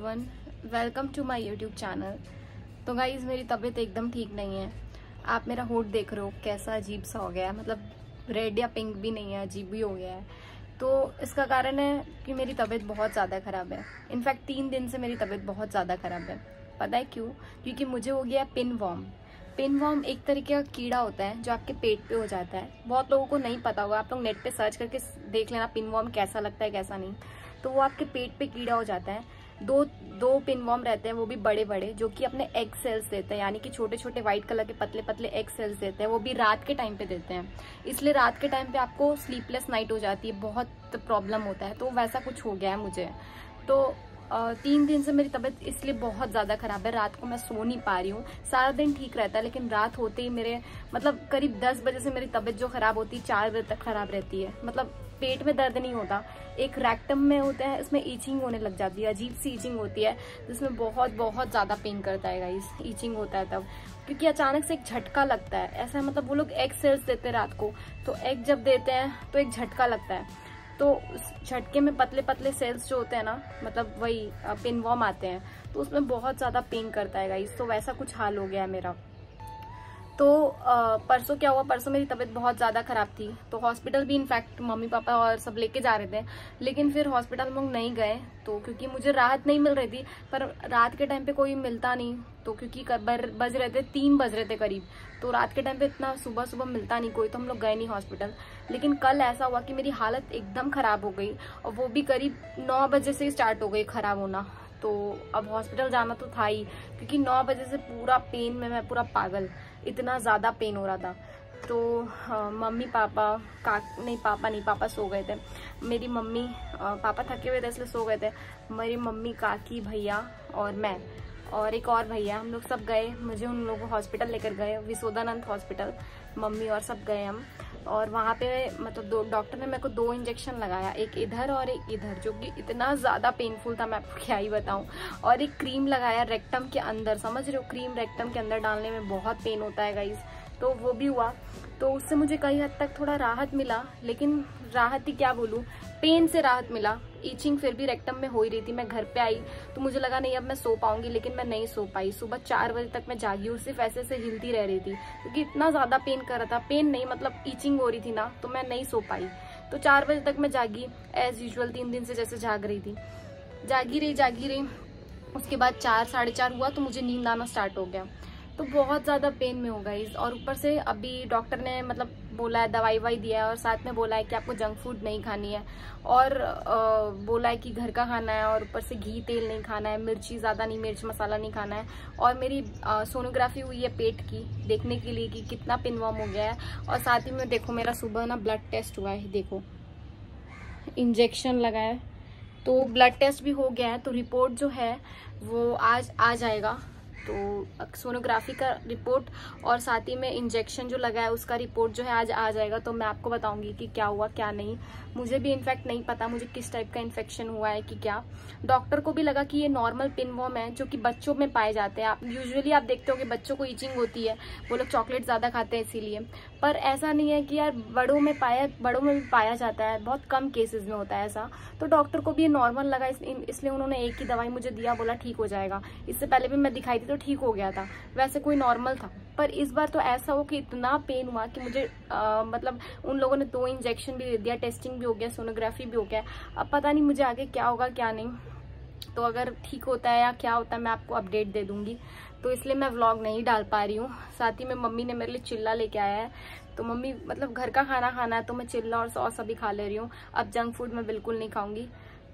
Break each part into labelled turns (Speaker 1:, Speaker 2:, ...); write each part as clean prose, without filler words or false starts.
Speaker 1: Everyone, welcome to my YouTube channel. तो guys, मेरी तबीयत एकदम ठीक नहीं है। आप मेरा होठ देख रहे हो कैसा अजीब सा हो गया है, मतलब रेड या पिंक भी नहीं है, अजीब भी हो गया है। तो इसका कारण है कि मेरी तबीयत बहुत ज़्यादा ख़राब है। इनफैक्ट 3 दिन से मेरी तबीयत बहुत ज़्यादा ख़राब है। पता है क्यों? क्योंकि मुझे हो गया पिन वॉर्म। पिन वॉर्म एक तरीके का कीड़ा होता है जो आपके पेट पे हो जाता है। बहुत लोगों को नहीं पता होगा, आप लोग नेट पे सर्च करके देख लेना पिन वॉर्म कैसा लगता है कैसा नहीं। तो वो आपके पेट पे कीड़ा हो जाता है। दो पिन वॉर्म रहते हैं, वो भी बड़े बड़े, जो कि अपने एग सेल्स देते हैं, यानी कि छोटे छोटे व्हाइट कलर के पतले पतले एग सेल्स देते हैं। वो भी रात के टाइम पे देते हैं, इसलिए रात के टाइम पे आपको स्लीपलेस नाइट हो जाती है, बहुत प्रॉब्लम होता है। तो वैसा कुछ हो गया है मुझे। तो 3 दिन से मेरी तबीयत इसलिए बहुत ज़्यादा ख़राब है। रात को मैं सो नहीं पा रही हूँ। सारा दिन ठीक रहता है, लेकिन रात होते ही मेरे मतलब करीब 10 बजे से मेरी तबीयत जो ख़राब होती है 4 बजे तक ख़राब रहती है। मतलब पेट में दर्द नहीं होता, एक रेक्टम में होता है, उसमें ईचिंग होने लग जाती है, अजीब सी ईचिंग होती है, जिसमें बहुत बहुत ज़्यादा पेन करता है गाइस। ईचिंग होता है तब, क्योंकि अचानक से एक झटका लगता है। ऐसा मतलब वो लोग एग सेल्स देते हैं रात को, तो एग जब देते हैं तो एक झटका लगता है। तो उस झटके में पतले पतले सेल्स जो होते हैं ना, मतलब वही पिन वॉर्म आते हैं, तो उसमें बहुत ज़्यादा पेन करता है गाइस। तो वैसा कुछ हाल हो गया है मेरा। तो परसों क्या हुआ, परसों मेरी तबीयत बहुत ज़्यादा ख़राब थी, तो हॉस्पिटल भी इनफैक्ट मम्मी पापा और सब लेके जा रहे थे, लेकिन फिर हॉस्पिटल हम लोग नहीं गए। तो क्योंकि मुझे राहत नहीं मिल रही थी, पर रात के टाइम पे कोई मिलता नहीं, तो क्योंकि बज रहे थे 3 बज रहे थे करीब, तो रात के टाइम पे इतना सुबह सुबह मिलता नहीं कोई, तो हम लोग गए नहीं हॉस्पिटल। लेकिन कल ऐसा हुआ कि मेरी हालत एकदम ख़राब हो गई, और वो भी करीब 9 बजे से स्टार्ट हो गई ख़राब होना। तो अब हॉस्पिटल जाना तो था ही, क्योंकि 9 बजे से पूरा पेन में मैं पूरा पागल, इतना ज़्यादा पेन हो रहा था। तो मम्मी पापा पापा सो गए थे। मेरी मम्मी पापा थके हुए थे इसलिए सो गए थे। मेरी मम्मी, काकी, भैया और मैं और एक और भैया, हम लोग सब गए। मुझे उन लोगों को हॉस्पिटल लेकर गए, विशोदानंद हॉस्पिटल, मम्मी और सब गए हम। और वहाँ पे मतलब डॉक्टर ने मेरे को 2 इंजेक्शन लगाया, एक इधर और एक इधर, जो कि इतना ज़्यादा पेनफुल था, मैं आपको क्या ही बताऊँ। और एक क्रीम लगाया रेक्टम के अंदर, समझ रहे हो? क्रीम रेक्टम के अंदर डालने में बहुत पेन होता है गाइस, तो वो भी हुआ। तो उससे मुझे कई हद तक थोड़ा राहत मिला, लेकिन राहत ही क्या बोलूँ, पेन से राहत मिला। ईचिंग फिर भी रेक्टम में हो ही रही थी। मैं घर पे आई तो मुझे लगा नहीं अब मैं सो पाऊंगी, लेकिन मैं नहीं सो पाई। सुबह 4 बजे तक मैं जागी और सिर्फ ऐसे ऐसे हिलती रह रही थी, क्योंकि इतना ज़्यादा पेन कर रहा था। पेन नहीं, मतलब ईचिंग हो रही थी ना, तो मैं नहीं सो पाई। तो 4 बजे तक मैं जागी एज यूजुअल, 3 दिन से जैसे जाग रही थी। जागी रही। उसके बाद 4 साढ़े 4 हुआ तो मुझे नींद आना स्टार्ट हो गया। तो बहुत ज़्यादा पेन में हो गई। और ऊपर से अभी डॉक्टर ने मतलब बोला है, दवाई ववाई दिया है, और साथ में बोला है कि आपको जंक फूड नहीं खानी है, और बोला है कि घर का खाना है, और ऊपर से घी तेल नहीं खाना है, मिर्ची ज़्यादा नहीं, मिर्च मसाला नहीं खाना है। और मेरी सोनोग्राफी हुई है पेट की, देखने के लिए कि कितना पिन वॉर्म हो गया है। और साथ ही में देखो मेरा सुबह ना ब्लड टेस्ट हुआ है, देखो इंजेक्शन लगा है, तो ब्लड टेस्ट भी हो गया है। तो रिपोर्ट जो है वो आज आ जाएगा। तो सोनोग्राफी का रिपोर्ट और साथ ही में इंजेक्शन जो लगा है उसका रिपोर्ट जो है आज आ जाएगा। तो मैं आपको बताऊंगी कि क्या हुआ क्या नहीं। मुझे भी इनफैक्ट नहीं पता मुझे किस टाइप का इन्फेक्शन हुआ है कि क्या। डॉक्टर को भी लगा कि ये नॉर्मल पिन वॉर्म है, जो कि बच्चों में पाए जाते हैं। आप यूजुअली आप देखते हो कि बच्चों को ईचिंग होती है, वो लोग चॉकलेट ज़्यादा खाते हैं इसीलिए। पर ऐसा नहीं है कि यार बड़ों में भी पाया जाता है, बहुत कम केसेस में होता है ऐसा। तो डॉक्टर को भी ये नॉर्मल लगा, इसलिए उन्होंने एक ही दवाई मुझे दिया, बोला ठीक हो जाएगा। इससे पहले भी मैं दिखाई थी तो ठीक हो गया था, वैसे कोई नॉर्मल था। पर इस बार तो ऐसा हो कि इतना पेन हुआ कि मुझे मतलब उन लोगों ने 2 इंजेक्शन भी दे दिया, टेस्टिंग भी हो गया, सोनोग्राफी भी हो गया। अब पता नहीं मुझे आगे क्या होगा क्या नहीं। तो अगर ठीक होता है या क्या होता है मैं आपको अपडेट दे दूंगी। तो इसलिए मैं व्लॉग नहीं डाल पा रही हूँ। साथ ही में मम्मी ने मेरे लिए चिल्ला लेके आया है, तो मम्मी मतलब घर का खाना खाना है, तो मैं चिल्ला और सॉस अभी खा ले रही हूँ। अब जंक फूड मैं बिल्कुल नहीं खाऊंगी।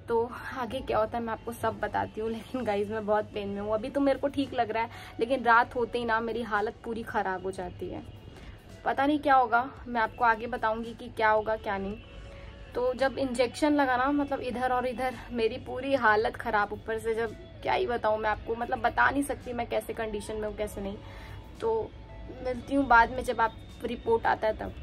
Speaker 1: तो आगे क्या होता है मैं आपको सब बताती हूँ। लेकिन गाइज मैं बहुत पेन में हूँ। अभी तो मेरे को ठीक लग रहा है, लेकिन रात होते ही ना मेरी हालत पूरी ख़राब हो जाती है। पता नहीं क्या होगा, मैं आपको आगे बताऊंगी कि क्या होगा क्या नहीं। तो जब इंजेक्शन लगा ना, मतलब इधर और इधर मेरी पूरी हालत ख़राब, ऊपर से जब क्या ही बताऊँ मैं आपको, मतलब बता नहीं सकती मैं कैसे कंडीशन में हूँ कैसे नहीं। तो मिलती हूँ बाद में जब आप रिपोर्ट आता है तब।